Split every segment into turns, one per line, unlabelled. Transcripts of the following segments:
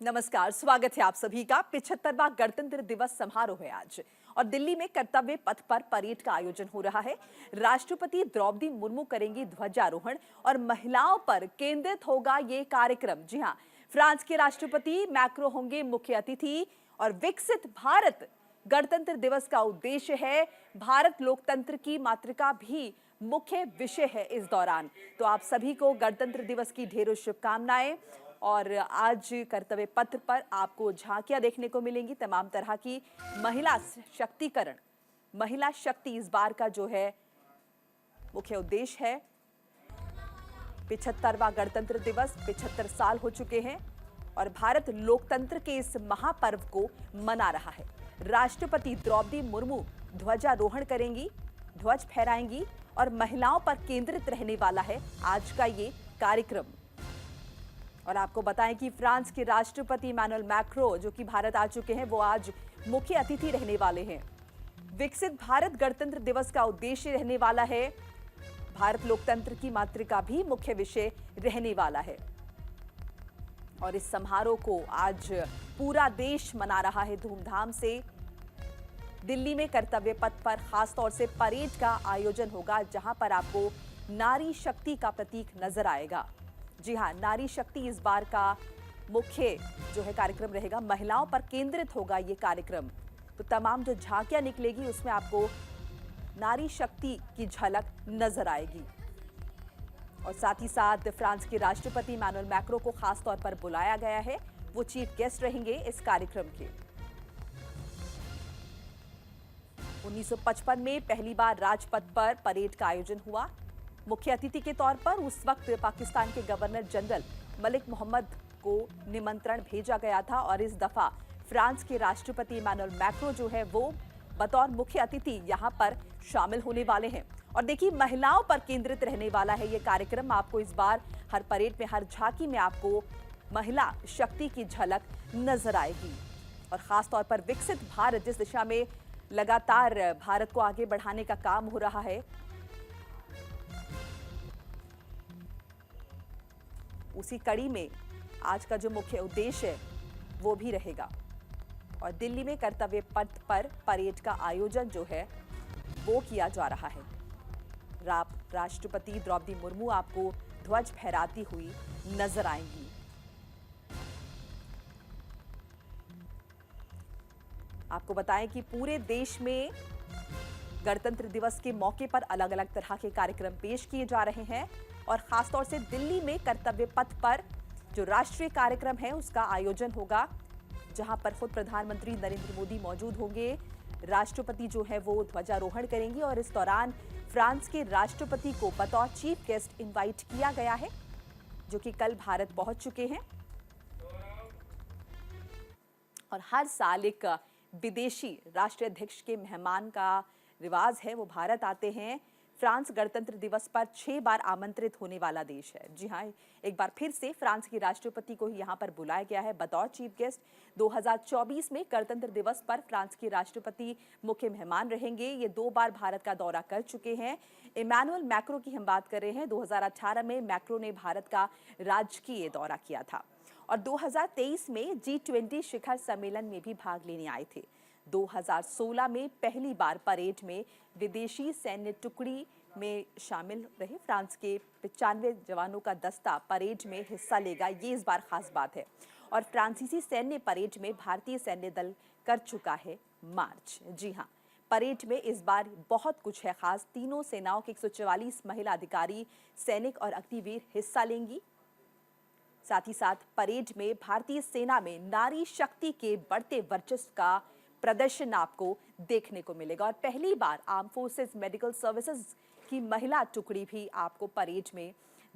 नमस्कार, स्वागत है आप सभी का। 75वां गणतंत्र दिवस समारोह है आज और दिल्ली में कर्तव्य पथ पर परेड का आयोजन हो रहा है। राष्ट्रपति द्रौपदी मुर्मू करेंगी ध्वजारोहण और महिलाओं पर केंद्रित होगा ये कार्यक्रम। जी हां, फ्रांस के राष्ट्रपति मैक्रो होंगे मुख्य अतिथि और विकसित भारत गणतंत्र दिवस का उद्देश्य है। भारत लोकतंत्र की मातृका भी मुख्य विषय है इस दौरान। तो आप सभी को गणतंत्र दिवस की ढेरों शुभकामनाएं। और आज कर्तव्य पथ पर आपको झांकियां देखने को मिलेंगी, तमाम तरह की महिला शक्तिकरण, महिला शक्ति इस बार का जो है मुख्य उद्देश्य है। 75वां गणतंत्र दिवस, 75 साल हो चुके हैं और भारत लोकतंत्र के इस महापर्व को मना रहा है। राष्ट्रपति द्रौपदी मुर्मू ध्वजारोहण करेंगी, ध्वज फहराएंगी और महिलाओं पर केंद्रित रहने वाला है आज का ये कार्यक्रम। और आपको बताएं कि फ्रांस के राष्ट्रपति इमैनुअल मैक्रो जो कि भारत आ चुके हैं, वो आज मुख्य अतिथि रहने वाले हैं। विकसित भारत गणतंत्र दिवस का उद्देश्य रहने वाला है। भारत लोकतंत्र की मातृका भी मुख्य विषय रहने वाला है और इस समारोह को आज पूरा देश मना रहा है धूमधाम से। दिल्ली में कर्तव्य पथ पर खास तौर से परेड का आयोजन होगा, जहां पर आपको नारी शक्ति का प्रतीक नजर आएगा। जी हां, नारी शक्ति इस बार का मुख्य जो है कार्यक्रम रहेगा। महिलाओं पर केंद्रित होगा ये कार्यक्रम। तो तमाम जो झांकियां निकलेगी उसमें आपको नारी शक्ति की झलक नजर आएगी। और साथ ही साथ फ्रांस के राष्ट्रपति इमैनुअल मैक्रो को खास तौर पर बुलाया गया है, वो चीफ गेस्ट रहेंगे इस कार्यक्रम के। 1955 में पहली बार राजपथ पर परेड का आयोजन हुआ। मुख्य अतिथि के तौर पर उस वक्त पाकिस्तान के गवर्नर जनरल मलिक मोहम्मद को निमंत्रण भेजा गया था और इस दफा फ्रांस के राष्ट्रपति इमैनुअल मैक्रो जो है वो बतौर मुख्य अतिथि यहां पर शामिल होने वाले हैं। और देखिए, महिलाओं पर केंद्रित रहने वाला है ये कार्यक्रम। आपको इस बार हर परेड में, हर झांकी में आपको महिला शक्ति की झलक नजर आएगी। और खास तौर पर विकसित भारत, जिस दिशा में लगातार भारत को आगे बढ़ाने का काम हो रहा है, उसी कड़ी में आज का जो मुख्य उद्देश्य है वो भी रहेगा। और दिल्ली में कर्तव्य पथ पर परेड का आयोजन जो है वो किया जा रहा है। राष्ट्रपति द्रौपदी मुर्मू आपको ध्वज फहराती हुई नजर आएंगी। आपको बताएं कि पूरे देश में गणतंत्र दिवस के मौके पर अलग अलग तरह के कार्यक्रम पेश किए जा रहे हैं और खासतौर से दिल्ली में कर्तव्य पथ पर जो राष्ट्रीय कार्यक्रम है उसका आयोजन होगा, जहां पर खुद प्रधानमंत्री नरेंद्र मोदी मौजूद होंगे। राष्ट्रपति जो है वो ध्वजारोहण करेंगे और इस दौरान फ्रांस के राष्ट्रपति को बतौर चीफ गेस्ट इनवाइट किया गया है, जो कि कल भारत पहुंच चुके हैं। और हर साल एक विदेशी राष्ट्रीय अध्यक्ष के मेहमान का रिवाज है, वो भारत आते हैं। फ्रांस गणतंत्र दिवस पर 6 बार आमंत्रित होने वाला देश है। जी हाँ, एक बार फिर से फ्रांस के राष्ट्रपति को ही यहाँ पर बुलाया गया है बतौर चीफ गेस्ट। 2024 में गणतंत्र दिवस पर फ्रांस के राष्ट्रपति मुख्य मेहमान रहेंगे। ये 2 बार भारत का दौरा कर चुके हैं। इमैनुअल मैक्रो की हम बात कर रहे हैं। 2018 में मैक्रो ने भारत का राजकीय दौरा किया था और 2023 में G20 शिखर सम्मेलन में भी भाग लेने आए थे। 2016 में पहली बार परेड में विदेशी सैन्य टुकड़ी में शामिल रहे। फ्रांस के 95 जवानों का दस्ता परेड में हिस्सा लेगा, ये इस बार खास बात है। और फ्रांसीसी सैन्य परेड में भारतीय सैन्य दल कर चुका है मार्च। जी हाँ, परेड में इस बार बहुत कुछ है खास। तीनों सेनाओं के 144 महिला अधिकारी, सैनिक और अग्निवीर हिस्सा लेंगी। साथ ही साथ परेड में भारतीय सेना में नारी शक्ति के बढ़ते वर्चस्व का प्रदर्शन आपको देखने को मिलेगा। और पहली बार आर्म फोर्सेस मेडिकल सर्विसेज की महिला टुकड़ी भी आपको परेड में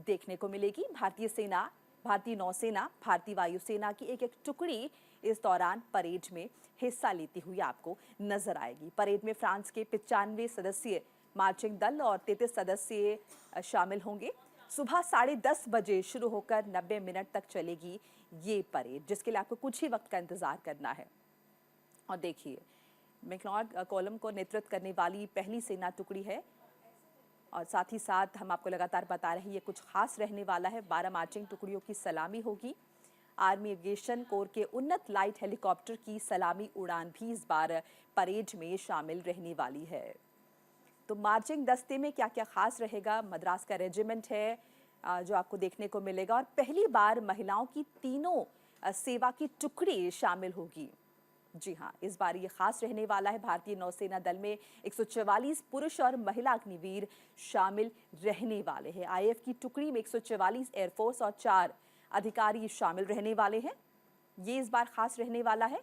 देखने को मिलेगी। भारतीय सेना, भारतीय नौसेना, भारतीय वायुसेना की एक एक टुकड़ी इस दौरान परेड में हिस्सा लेती हुई आपको नजर आएगी। परेड में फ्रांस के 95 सदस्यीय मार्चिंग दल और 33 सदस्य शामिल होंगे। सुबह 10:30 बजे शुरू होकर 90 मिनट तक चलेगी ये परेड, जिसके लिए आपको कुछ ही वक्त का इंतजार करना है। और देखिए, मैकलॉड कॉलम को नेतृत्व करने वाली पहली सेना टुकड़ी है और साथ ही साथ हम आपको लगातार बता रहे हैं ये कुछ खास रहने वाला है। 12 मार्चिंग टुकड़ियों की सलामी होगी आर्मी एविएशन कोर के उन्नत लाइट हेलीकॉप्टर की सलामी उड़ान भी इस बार परेड में शामिल रहने वाली है। तो मार्चिंग दस्ते में क्या क्या खास रहेगा, मद्रास का रेजिमेंट है जो आपको देखने को मिलेगा, और पहली बार महिलाओं की तीनों सेवा की टुकड़ी शामिल होगी। जी हाँ, इस बार ये खास रहने वाला है। भारतीय नौसेना दल में 144 पुरुष और महिला अग्निवीर शामिल रहने वाले हैं। आईएएफ की टुकड़ी में 144 एयरफोर्स और 4 अधिकारी शामिल रहने वाले हैं। ये इस बार खास रहने वाला है।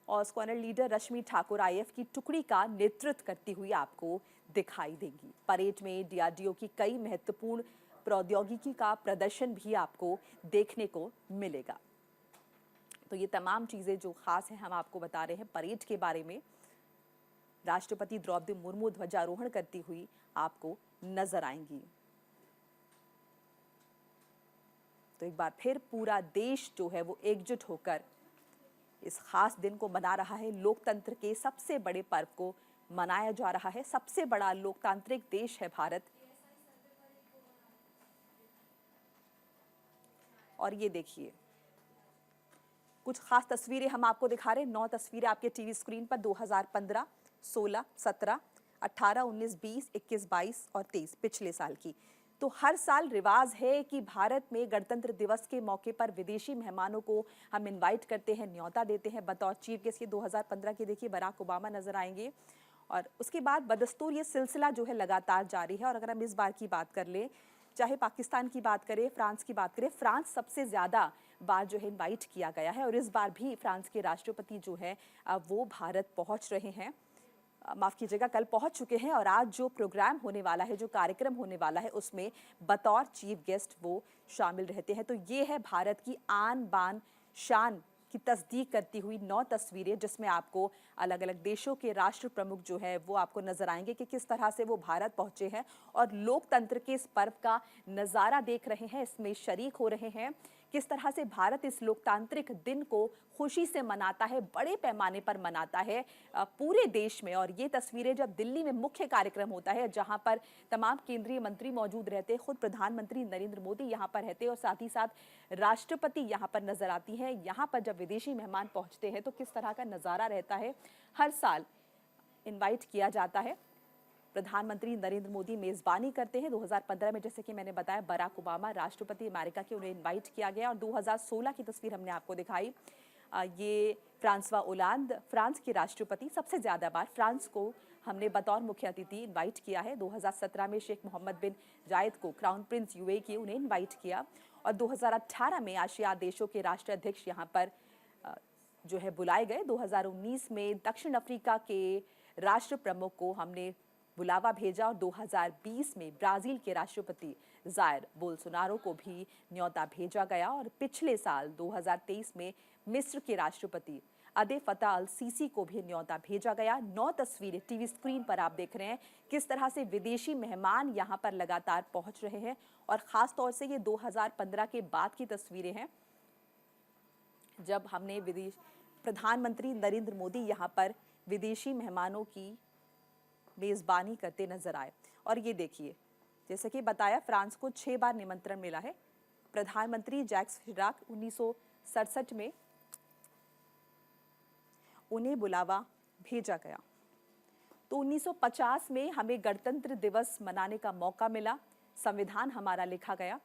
और स्क्वाड्रन लीडर रश्मि ठाकुर आईएएफ की टुकड़ी का नेतृत्व करती हुई आपको दिखाई देंगी। परेड में डीआरडीओ की कई महत्वपूर्ण प्रौद्योगिकी का प्रदर्शन भी आपको देखने को मिलेगा। तो ये तमाम चीजें जो खास हैं हम आपको बता रहे हैं परेड के बारे में। राष्ट्रपति द्रौपदी मुर्मू ध्वजारोहण करती हुई आपको नजर आएंगी। तो एक बार फिर पूरा देश जो है वो एकजुट होकर इस खास दिन को मना रहा है। लोकतंत्र के सबसे बड़े पर्व को मनाया जा रहा है। सबसे बड़ा लोकतांत्रिक देश है भारत। और ये देखिए कुछ खास तस्वीरें हम आपको दिखा रहे हैं। 9 तस्वीरें आपके टीवी स्क्रीन पर 2015, 16, 17, 18, 19, 20, 21, 22 और 23 पिछले साल की। तो हर साल रिवाज है कि भारत में गणतंत्र दिवस के मौके पर विदेशी मेहमानों को हम इनवाइट करते हैं, न्योता देते हैं बतौर चीफ गेस्ट। ये 2015 के देखिए बराक ओबामा नजर आएंगे। और उसके बाद बदस्तूर ये सिलसिला जो है लगातार जारी है। और अगर हम इस बार की बात कर लें, चाहे पाकिस्तान की बात करें, फ्रांस की बात करें, फ्रांस सबसे ज़्यादा बार जो है इनवाइट किया गया है। और इस बार भी फ्रांस के राष्ट्रपति जो है वो भारत पहुंच रहे हैं। माफ़ कीजिएगा, कल पहुंच चुके हैं। और आज जो प्रोग्राम होने वाला है, जो कार्यक्रम होने वाला है, उसमें बतौर चीफ गेस्ट वो शामिल रहते हैं। तो ये है भारत की आन बान शान की तस्दीक करती हुई 9 तस्वीरें, जिसमें आपको अलग अलग देशों के राष्ट्र प्रमुख जो है वो आपको नजर आएंगे कि किस तरह से वो भारत पहुंचे हैं और लोकतंत्र के इस पर्व का नज़ारा देख रहे हैं, इसमें शरीक हो रहे हैं। किस तरह से भारत इस लोकतांत्रिक दिन को खुशी से मनाता है, बड़े पैमाने पर मनाता है पूरे देश में। और ये तस्वीरें जब दिल्ली में मुख्य कार्यक्रम होता है, जहां पर तमाम केंद्रीय मंत्री मौजूद रहते हैं, खुद प्रधानमंत्री नरेंद्र मोदी यहां पर रहते हैं और साथ ही साथ राष्ट्रपति यहां पर नजर आती हैं। यहां पर जब विदेशी मेहमान पहुंचते हैं तो किस तरह का नज़ारा रहता है। हर साल इनवाइट किया जाता है। प्रधानमंत्री नरेंद्र मोदी मेजबानी करते हैं। 2015 में जैसे कि मैंने बताया बराक ओबामा राष्ट्रपति अमेरिका के, उन्हें इनवाइट किया गया। और 2016 की तस्वीर हमने आपको दिखाई। ये फ्रांसवा ओलांद फ्रांस के राष्ट्रपति, सबसे ज़्यादा बार फ्रांस को हमने बतौर मुख्य अतिथि इनवाइट किया है। 2017 में शेख मोहम्मद बिन जायद को, क्राउन प्रिंस यूएई के, उन्हें इनवाइट किया। और 2018 में आसियान देशों के राष्ट्राध्यक्ष यहाँ पर जो है बुलाए गए। 2019 में दक्षिण अफ्रीका के राष्ट्र प्रमुख को हमने बुलावा भेजा। और 2020 में ब्राजील के राष्ट्रपति जायर बोल्सोनारो को भी न्योता भेजा गया। और पिछले साल 2023 में मिस्र के राष्ट्रपति अदे फता अल सीसी को भी न्योता भेजा गया। 9 तस्वीरें टीवी स्क्रीन पर आप देख रहे हैं किस तरह से विदेशी मेहमान यहां पर लगातार पहुंच रहे हैं। और खास तौर से ये 2015 के बाद की तस्वीरें हैं, जब हमने प्रधानमंत्री नरेंद्र मोदी यहां पर विदेशी मेहमानों की मेज़बानी करते नजर आए। और ये देखिए, जैसे कि बताया, फ्रांस को 6 बार निमंत्रण मिला है। प्रधानमंत्री जैक्स शिराक 1967 में उन्हें बुलावा भेजा गया। तो 1950 में हमें गणतंत्र दिवस मनाने का मौका मिला, संविधान हमारा लिखा गया।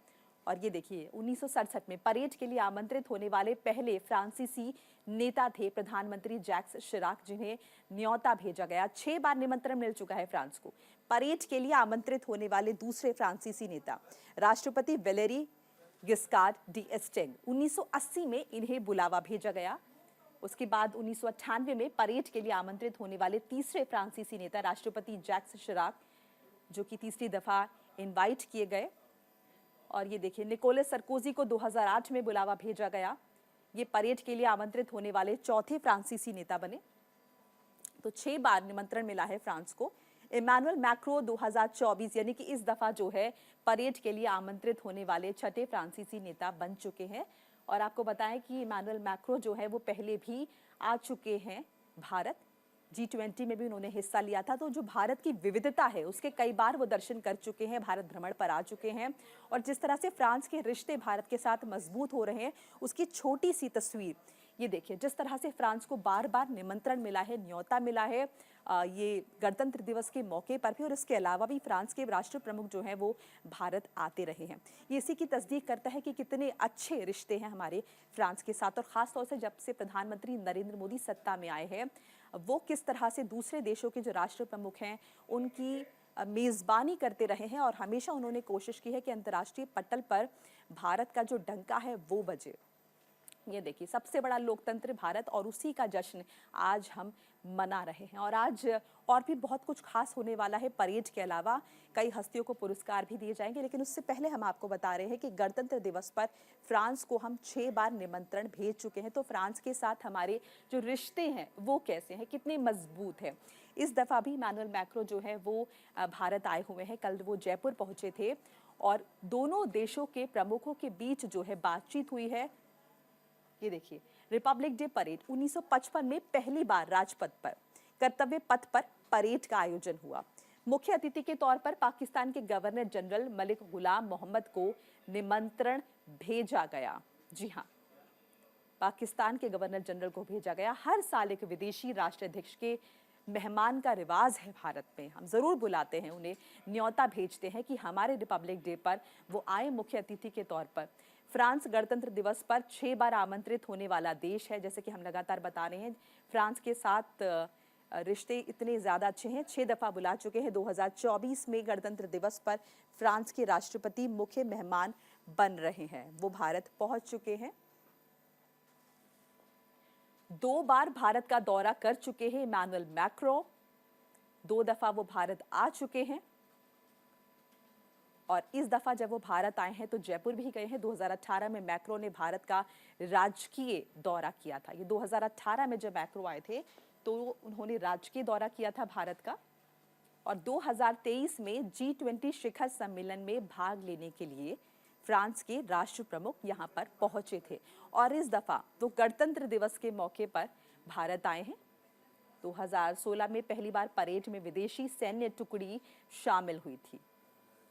और ये देखिए 1967 में परेड के लिए आमंत्रित होने वाले पहले फ्रांसीसी नेता थे प्रधानमंत्री जैक्स शिराक, जिन्हें न्योता भेजा गया। 6 बार निमंत्रण मिल चुका है फ्रांस को। परेड के लिए आमंत्रित होने वाले दूसरे फ्रांसीसी नेता राष्ट्रपति वैलेरी गिस्कार्ड d'Estaing, 1980 में इन्हें बुलावा भेजा गया। उसके बाद 1998 में परेड के लिए आमंत्रित होने वाले तीसरे फ्रांसीसी नेता राष्ट्रपति जैक्स शिराक, जो कि तीसरी दफा इनवाइट किए गए। और ये देखिए, निकोलस सरकोजी को 2008 में बुलावा भेजा गया। ये परेड के लिए आमंत्रित होने वाले चौथे फ्रांसीसी नेता बने। तो 6 बार निमंत्रण मिला है फ्रांस को। इमानुएल मैक्रो 2024 यानी कि इस दफा जो है परेड के लिए आमंत्रित होने वाले छठे फ्रांसीसी नेता बन चुके हैं। और आपको बताएं कि इमानुएल मैक्रो जो है वो पहले भी आ चुके हैं भारत। G20 में भी उन्होंने हिस्सा लिया था। तो जो भारत की विविधता है उसके कई बार वो दर्शन कर चुके हैं, भारत भ्रमण पर आ चुके हैं। और जिस तरह से फ्रांस के रिश्ते भारत के साथ मजबूत हो रहे हैं, उसकी छोटी सी तस्वीर ये देखिए। जिस तरह से फ्रांस को बार बार निमंत्रण मिला है, न्योता मिला है ये गणतंत्र दिवस के मौके पर भी, और इसके अलावा भी फ्रांस के राष्ट्र प्रमुख जो हैं वो भारत आते रहे हैं। ये इसी की तस्दीक करता है कि कितने अच्छे रिश्ते हैं हमारे फ्रांस के साथ। और ख़ास तौर से जब से प्रधानमंत्री नरेंद्र मोदी सत्ता में आए हैं, वो किस तरह से दूसरे देशों के जो राष्ट्र प्रमुख हैं उनकी मेज़बानी करते रहे हैं, और हमेशा उन्होंने कोशिश की है कि अंतर्राष्ट्रीय पटल पर भारत का जो डंका है वो बजे। ये देखिए, सबसे बड़ा लोकतंत्र भारत, और उसी का जश्न आज हम मना रहे हैं। और आज और भी बहुत कुछ खास होने वाला है। परेड के अलावा कई हस्तियों को पुरस्कार भी दिए जाएंगे, लेकिन उससे पहले हम आपको बता रहे हैं कि गणतंत्र दिवस पर फ्रांस को हम 6 बार निमंत्रण भेज चुके हैं। तो फ्रांस के साथ हमारे जो रिश्ते हैं वो कैसे हैं, कितने मजबूत हैं। इस दफ़ा भी इमैनुअल मैक्रो जो है वो भारत आए हुए हैं। कल वो जयपुर पहुंचे थे और दोनों देशों के प्रमुखों के बीच जो है बातचीत हुई है। ये देखिए, रिपब्लिक डे परेड 1955 में पहली बार राजपथ पर, कर्तव्य पथ पर परेड का आयोजन हुआ। मुख्य अतिथि के तौर पर पाकिस्तान के गवर्नर जनरल मलिक गुलाम मोहम्मद को निमंत्रण भेजा गया। जी हाँ, पाकिस्तान के गवर्नर जनरल को भेजा गया। हर साल एक विदेशी राष्ट्राध्यक्ष के मेहमान का रिवाज है भारत में। हम जरूर बुलाते हैं उन्हें, न्योता भेजते हैं कि हमारे रिपब्लिक डे पर वो आए मुख्य अतिथि के तौर पर। फ्रांस गणतंत्र दिवस पर 6 बार आमंत्रित होने वाला देश है। जैसे कि हम लगातार बता रहे हैं, फ्रांस के साथ रिश्ते इतने ज़्यादा अच्छे हैं, 6 दफ़ा बुला चुके हैं। 2024 में गणतंत्र दिवस पर फ्रांस के राष्ट्रपति मुख्य मेहमान बन रहे हैं, वो भारत पहुंच चुके हैं। 2 बार भारत का दौरा कर चुके हैं इमैनुअल मैक्रो, 2 दफ़ा वो भारत आ चुके हैं। और इस दफ़ा जब वो भारत आए हैं तो जयपुर भी गए हैं। 2018 में मैक्रो ने भारत का राजकीय दौरा किया था। ये 2018 में जब मैक्रो आए थे तो उन्होंने राजकीय दौरा किया था भारत का। और 2023 में G20 शिखर सम्मेलन में भाग लेने के लिए फ्रांस के राष्ट्र प्रमुख यहाँ पर पहुंचे थे। और इस दफ़ा वो गणतंत्र दिवस के मौके पर भारत आए हैं। 2016 में पहली बार परेड में विदेशी सैन्य टुकड़ी शामिल हुई थी।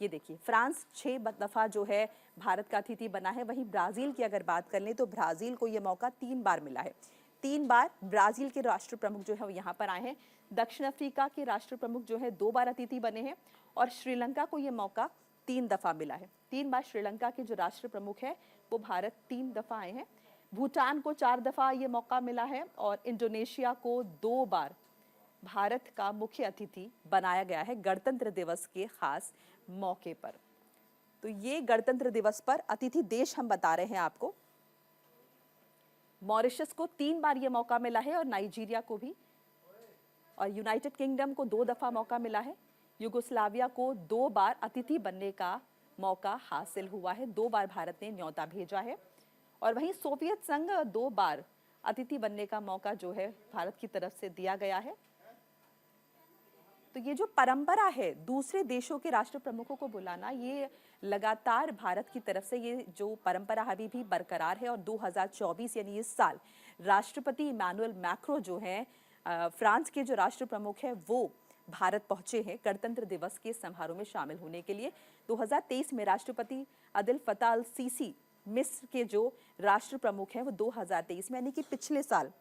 ये देखिए, फ्रांस 6 दफ़ा जो है भारत का अतिथि बना है। वहीं ब्राज़ील की अगर बात कर लें तो ब्राज़ील को ये मौका 3 बार मिला है। 3 बार ब्राज़ील के राष्ट्र प्रमुख जो है वो यहाँ पर आए हैं। दक्षिण अफ्रीका के राष्ट्र प्रमुख जो है 2 बार अतिथि बने हैं। और श्रीलंका को ये मौका 3 दफ़ा मिला है। 3 बार श्रीलंका के जो राष्ट्र प्रमुख है वो भारत 3 दफ़ा आए हैं। भूटान को 4 दफ़ा ये मौका मिला है। और इंडोनेशिया को 2 बार भारत का मुख्य अतिथि बनाया गया है गणतंत्र दिवस के खास मौके पर। तो ये गणतंत्र दिवस पर अतिथि देश हम बता रहे हैं आपको। मॉरिशस को 3 बार ये मौका मिला है, और नाइजीरिया को भी। और यूनाइटेड किंगडम को 2 दफ़ा मौका मिला है। युगोस्लाविया को 2 बार अतिथि बनने का मौका हासिल हुआ है। 2 बार भारत ने न्योता भेजा है। और वहीं सोवियत संघ 2 बार अतिथि बनने का मौका जो है भारत की तरफ से दिया गया है। तो ये जो परंपरा है दूसरे देशों के राष्ट्र प्रमुखों को बुलाना, ये लगातार भारत की तरफ से ये जो परंपरा अभी भी बरकरार है। और 2024 यानी इस साल राष्ट्रपति इमैनुअल मैक्रो जो हैं, फ्रांस के जो राष्ट्र प्रमुख हैं, वो भारत पहुंचे हैं गणतंत्र दिवस के समारोह में शामिल होने के लिए। 2023 में राष्ट्रपति अब्देल फत्ताह अल सीसी मिस्र के जो राष्ट्र प्रमुख हैं वो 2023 में यानी कि पिछले साल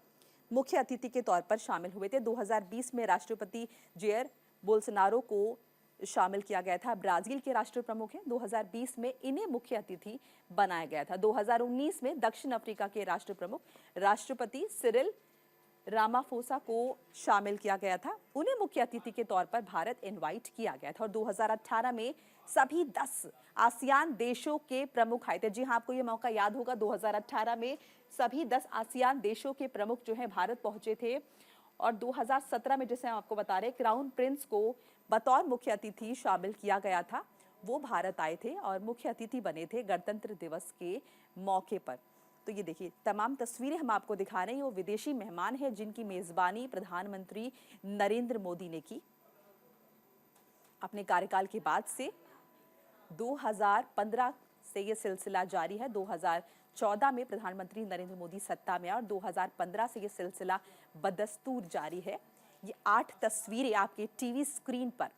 मुख्य अतिथि के तौर पर शामिल हुए थे। 2020 में राष्ट्रपति जेयर बोल्सोनारो को शामिल किया गया था। ब्राजील के राष्ट्र प्रमुख हैं। 2020 में इन्हें मुख्य अतिथि बनाया गया था। 2019 में दक्षिण अफ्रीका के राष्ट्र प्रमुख राष्ट्रपति सिरिल रामाफोसा को शामिल किया गया था। उन्हें मुख्य अतिथि के तौर पर भारत इनवाइट किया गया था। और 2018 में सभी 10 आसियान देशों के प्रमुख आए थे। जी हाँ, आपको ये मौका याद होगा, 2018 में सभी 10 आसियान देशों के प्रमुख जो हैं भारत पहुंचे थे। और 2017 में, जैसे हम आपको बता रहे, क्राउन प्रिंस को बतौर मुख्य अतिथि शामिल किया गया था। वो भारत आए थे और मुख्य अतिथि बने थे गणतंत्र दिवस के मौके पर। तो ये देखिए, तमाम तस्वीरें हम आपको दिखा रहे हैं। वो विदेशी मेहमान हैं जिनकी मेजबानी प्रधानमंत्री नरेंद्र मोदी ने की अपने कार्यकाल के बाद से। 2015 से ये सिलसिला जारी है। 2014 में प्रधानमंत्री नरेंद्र मोदी सत्ता में आए और 2015 से ये सिलसिला बदस्तूर जारी है। ये 8 तस्वीरें आपके टीवी स्क्रीन पर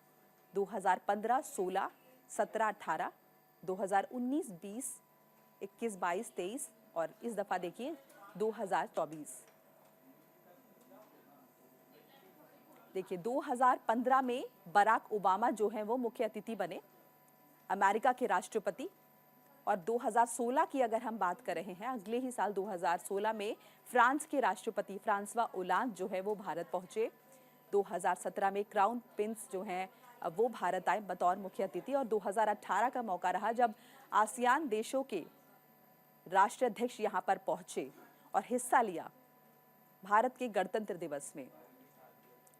2015, 16, 17, 18, 2019, 20, 21, 22, 23 और इस दफा देखिए 2024। देखिए 2015 में बराक ओबामा जो हैं वो मुख्य अतिथि बने, अमेरिका के राष्ट्रपति। और 2016 की अगर हम बात कर रहे हैं, अगले ही साल 2016 में फ्रांस के राष्ट्रपति फ्रांसवा ओलांद जो है वो भारत पहुंचे। 2017 में क्राउन प्रिंस जो हैं वो भारत आए बतौर मुख्य अतिथि। और 2018 का मौका रहा जब आसियान देशों के राष्ट्राध्यक्ष यहाँ पर पहुंचे और हिस्सा लिया भारत के गणतंत्र दिवस में।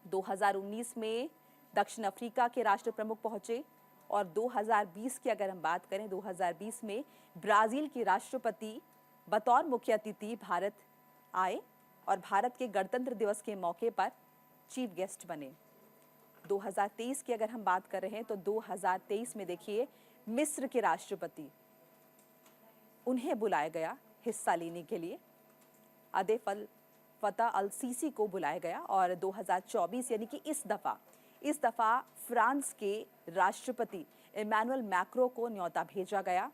2019 में दक्षिण अफ्रीका के राष्ट्र प्रमुख पहुंचे और 2020 की अगर हम बात करें, 2020 में ब्राजील के राष्ट्रपति बतौर मुख्य अतिथि भारत आए और भारत के गणतंत्र दिवस के मौके पर चीफ गेस्ट बने। 2023 की अगर हम बात कर रहे हैं तो 2023 में देखिए मिस्र के राष्ट्रपति, उन्हें बुलाया गया हिस्सा लेने के लिए, अब्देल फतह अल सीसी को बुलाया गया। और 2024 यानी कि इस दफा फ्रांस के राष्ट्रपति इमैनुअल मैक्रो को न्योता भेजा गया।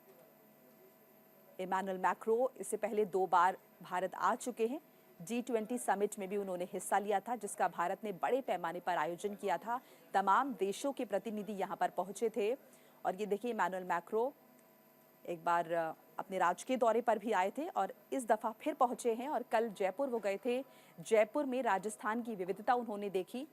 इमैनुअल मैक्रो इससे पहले 2 बार भारत आ चुके हैं। G20 समिट में भी उन्होंने हिस्सा लिया था, जिसका भारत ने बड़े पैमाने पर आयोजन किया था। तमाम देशों के प्रतिनिधि यहाँ पर पहुंचे थे। और ये देखिए इमैनुअल मैक्रो एक बार अपने राजकीय दौरे पर भी आए थे और इस दफा फिर पहुंचे हैं। और कल जयपुर वो गए थे। जयपुर में राजस्थान की विविधता उन्होंने देखी।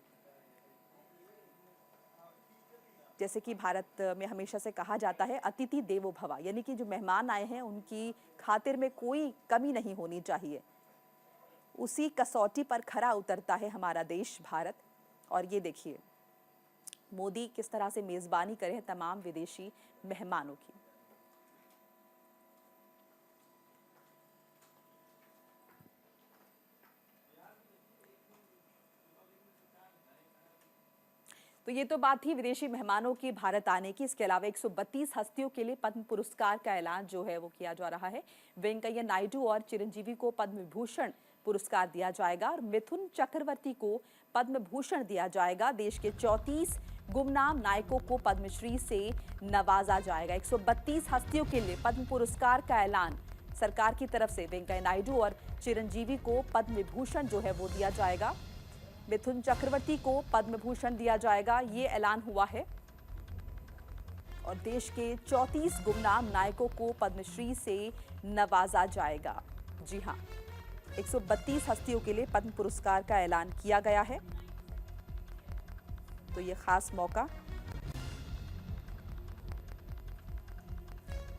जैसे कि भारत में हमेशा से कहा जाता है अतिथि देवो भव, यानी कि जो मेहमान आए हैं उनकी खातिर में कोई कमी नहीं होनी चाहिए। उसी कसौटी पर खरा उतरता है हमारा देश भारत। और ये देखिए मोदी किस तरह से मेजबानी करे हैं तमाम विदेशी मेहमानों की। तो ये तो बात थी विदेशी मेहमानों की भारत आने की। इसके अलावा 132 हस्तियों के लिए पद्म पुरस्कार का ऐलान जो है वो किया जा रहा है। वेंकैया नायडू और चिरंजीवी को पद्म विभूषण पुरस्कार दिया जाएगा और मिथुन चक्रवर्ती को पद्म भूषण दिया जाएगा। देश के 34 गुमनाम नायकों को पद्मश्री से नवाजा जाएगा। 132 हस्तियों के लिए पद्म पुरस्कार का ऐलान सरकार की तरफ से वेंकैया नायडू और चिरंजीवी को पद्म विभूषण जो है वो दिया जाएगा। मिथुन चक्रवर्ती को पद्म भूषण दिया जाएगा, ये ऐलान हुआ है। और देश के 34 गुमनाम नायकों को पद्मश्री से नवाजा जाएगा। जी हाँ, 132 हस्तियों के लिए पद्म पुरस्कार का ऐलान किया गया है। तो ये खास मौका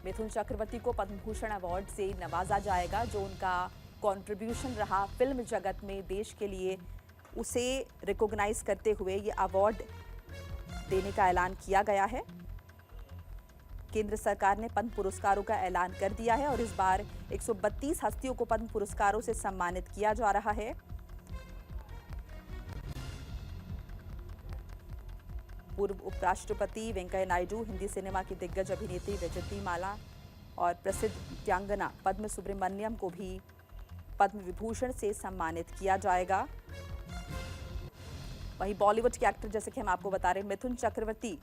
मिथुन चक्रवर्ती को पद्म भूषण अवार्ड से नवाजा जाएगा। जो उनका कंट्रीब्यूशन रहा फिल्म जगत में देश के लिए, उसे रिकॉग्नाइज करते हुए ये अवार्ड देने का ऐलान किया गया है। केंद्र सरकार ने पद्म पुरस्कारों का ऐलान कर दिया है और इस बार 132 हस्तियों को पद्म पुरस्कारों से सम्मानित किया जा रहा है। पूर्व उपराष्ट्रपति वेंकैया नायडू, हिंदी सिनेमा की दिग्गज अभिनेत्री वैजयंतीमाला और प्रसिद्ध नृत्यांगना पद्म सुब्रमण्यम को भी पद्म विभूषण से सम्मानित किया जाएगा। वहीं बॉलीवुड के एक्टर जैसे कि हम आपको बता रहे हैं मिथुन चक्रवर्ती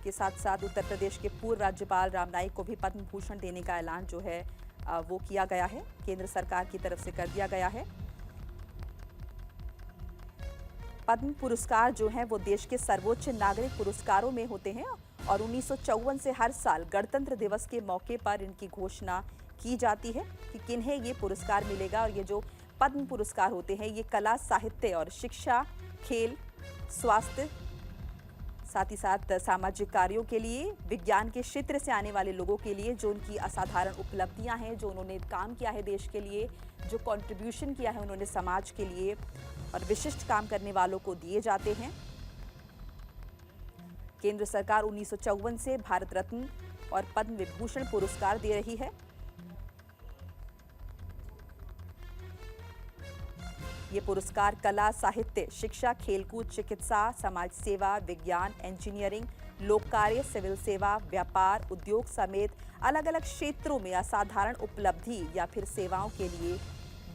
के साथ साथ उत्तर प्रदेश के पूर्व राज्यपाल राम नाईक को भी पद्म भूषण देने का ऐलान जो है वो किया गया है, केंद्र सरकार की तरफ से कर दिया गया है। पद्म पुरस्कार जो हैं वो देश के सर्वोच्च नागरिक पुरस्कारों में होते हैं और 1954 से हर साल गणतंत्र दिवस के मौके पर इनकी घोषणा की जाती है कि किन्हें ये पुरस्कार मिलेगा। और ये जो पद्म पुरस्कार होते हैं ये कला, साहित्य और शिक्षा, खेल, स्वास्थ्य, साथ ही साथ सामाजिक कार्यों के लिए, विज्ञान के क्षेत्र से आने वाले लोगों के लिए जो उनकी असाधारण उपलब्धियां हैं, जो उन्होंने काम किया है देश के लिए, जो कंट्रीब्यूशन किया है उन्होंने समाज के लिए, और विशिष्ट काम करने वालों को दिए जाते हैं। केंद्र सरकार 1954 से भारत रत्न और पद्म विभूषण पुरस्कार दे रही है। ये पुरस्कार कला, साहित्य, शिक्षा, खेलकूद, चिकित्सा, समाज सेवा, विज्ञान, इंजीनियरिंग, लोक कार्य, सिविल सेवा, व्यापार, उद्योग समेत अलग अलग क्षेत्रों में असाधारण उपलब्धि या फिर सेवाओं के लिए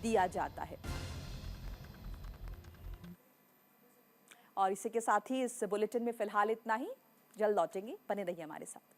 दिया जाता है। और इसी के साथ ही इस बुलेटिन में फिलहाल इतना ही। जल्द लौटेंगे, बने रहिए हमारे साथ।